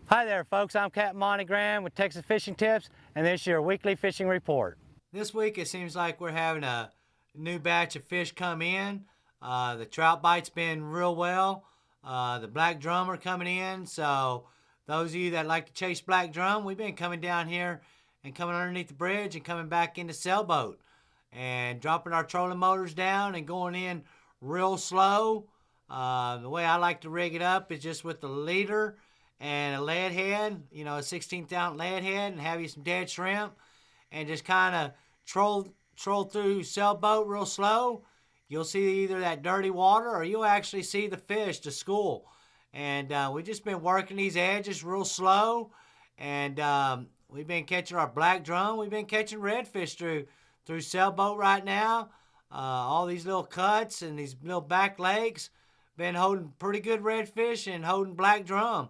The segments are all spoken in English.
Hi there folks, I'm Capt Monte with Texas Fishing Tips, and this is your weekly fishing report. This week it seems like we're having a new batch of fish come in. The trout bite's been real well. The black drum are coming in, so those of you that like to chase black drum, we've been coming down here and coming underneath the bridge and coming back into sailboat and dropping our trolling motors down and going in real slow. The way I like to rig it up is just with the leader and a lead head, a 16th ounce lead head, and have you some dead shrimp, and just kind of troll through sailboat real slow. You'll see either that dirty water or you'll actually see the fish, the school. And we've just been working these edges real slow, and we've been catching our black drum. We've been catching redfish through sailboat right now. All these little cuts and these little back legs, been holding pretty good redfish and holding black drum.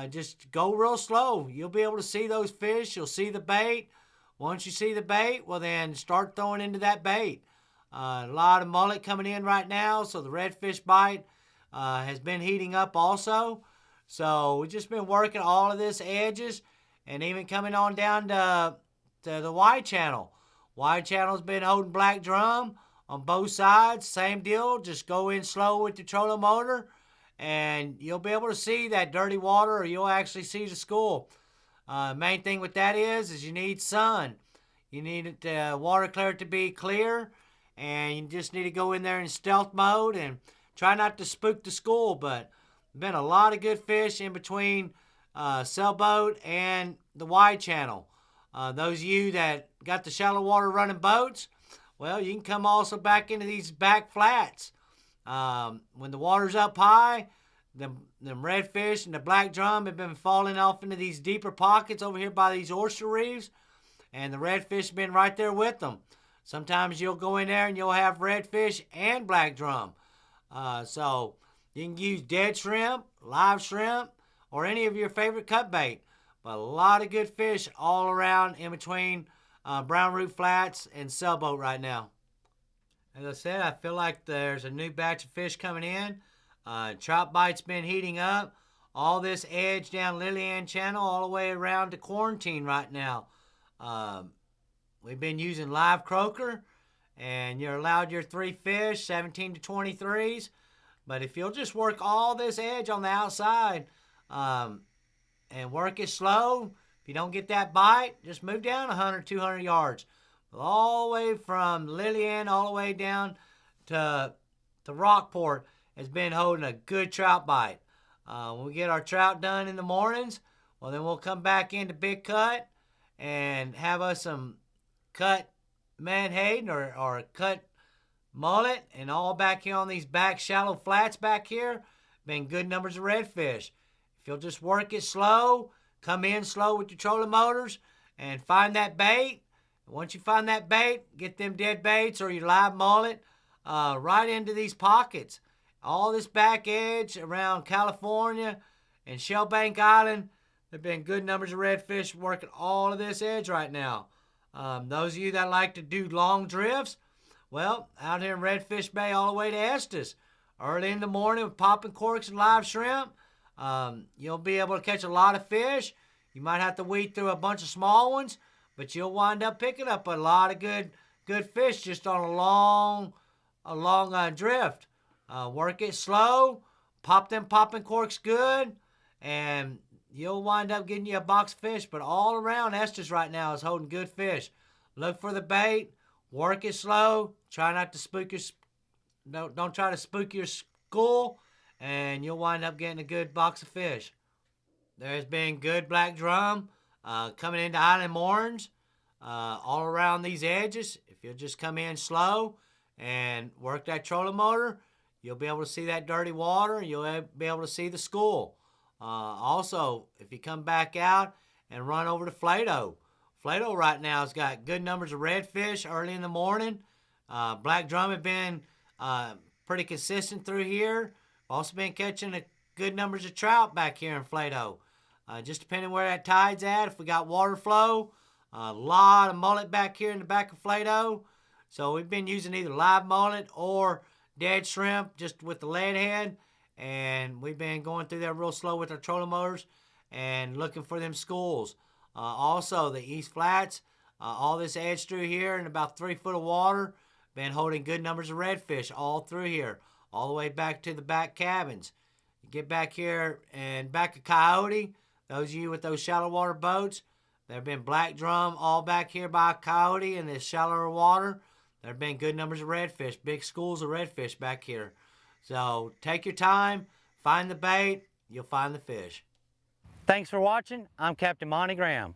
Just go real slow. You'll be able to see those fish. You'll see the bait. Once you see the bait, well then start throwing into that bait. A lot of mullet coming in right now, so the redfish bite has been heating up also. So we've just been working all of this edges and even coming on down to the wide channel. Wide channel's been holding black drum on both sides. Same deal. Just go in slow with the trolling motor, and you'll be able to see that dirty water, or you'll actually see the school. Main thing with that is you need sun. You need the water clear to be clear, and you just need to go in there in stealth mode and try not to spook the school. But been a lot of good fish in between sailboat and the wide channel. Those of you that got the shallow water running boats, well, you can come also back into these back flats. When the water's up high, them redfish and the black drum have been falling off into these deeper pockets over here by these oyster reefs, and the redfish have been right there with them. Sometimes you'll go in there and you'll have redfish and black drum. So you can use dead shrimp, live shrimp, or any of your favorite cut bait. But a lot of good fish all around in between Brown Root Flats and sailboat right now. As I said, I feel like there's a new batch of fish coming in. Trout bite's been heating up. All this edge down Lillian Channel all the way around to Quarantine right now. We've been using live croaker, and you're allowed your 3 fish, 17 to 23s. But if you'll just work all this edge on the outside and work it slow, if you don't get that bite, just move down 100, 200 yards. All the way from Lillian all the way down to Rockport has been holding a good trout bite. When we get our trout done in the mornings, well, then we'll come back into Big Cut and have us some cut menhaden or cut mullet, and all back here on these back shallow flats back here, been good numbers of redfish. If you'll just work it slow, come in slow with your trolling motors, and find that bait. Once you find that bait, get them dead baits or your live mullet right into these pockets. All this back edge around California and Shellbank Island, there have been good numbers of redfish working all of this edge right now. Those of you that like to do long drifts, well, out here in Redfish Bay all the way to Estes, early in the morning with popping corks and live shrimp, you'll be able to catch a lot of fish. You might have to weed through a bunch of small ones, but you'll wind up picking up a lot of good fish just on a long drift. Work it slow, pop them popping corks good, and you'll wind up getting you a box of fish. But all around Estes right now is holding good fish. Look for the bait, work it slow, try not to spook your don't try to spook your school, and you'll wind up getting a good box of fish. There's been good black drum coming into Island Orange all around these edges. If you'll just come in slow and work that trolling motor, you'll be able to see that dirty water. You'll be able to see the school. Also, if you come back out and run over to Flato, Flato right now has got good numbers of redfish early in the morning. Black drum have been pretty consistent through here. Also been catching good numbers of trout back here in Flato. Just depending where that tide's at. If we got water flow, a lot of mullet back here in the back of Flato. So we've been using either live mullet or dead shrimp just with the lead head. And we've been going through there real slow with our trolling motors and looking for them schools. Also, the East Flats, all this edge through here and about 3 foot of water, been holding good numbers of redfish all through here, all the way back to the back cabins. You get back here and back of Coyote, those of you with those shallow water boats, there have been black drum all back here by Coyote in this shallower water. There have been good numbers of redfish, big schools of redfish back here. So take your time, find the bait, you'll find the fish. Thanks for watching. I'm Captain Monte Graham.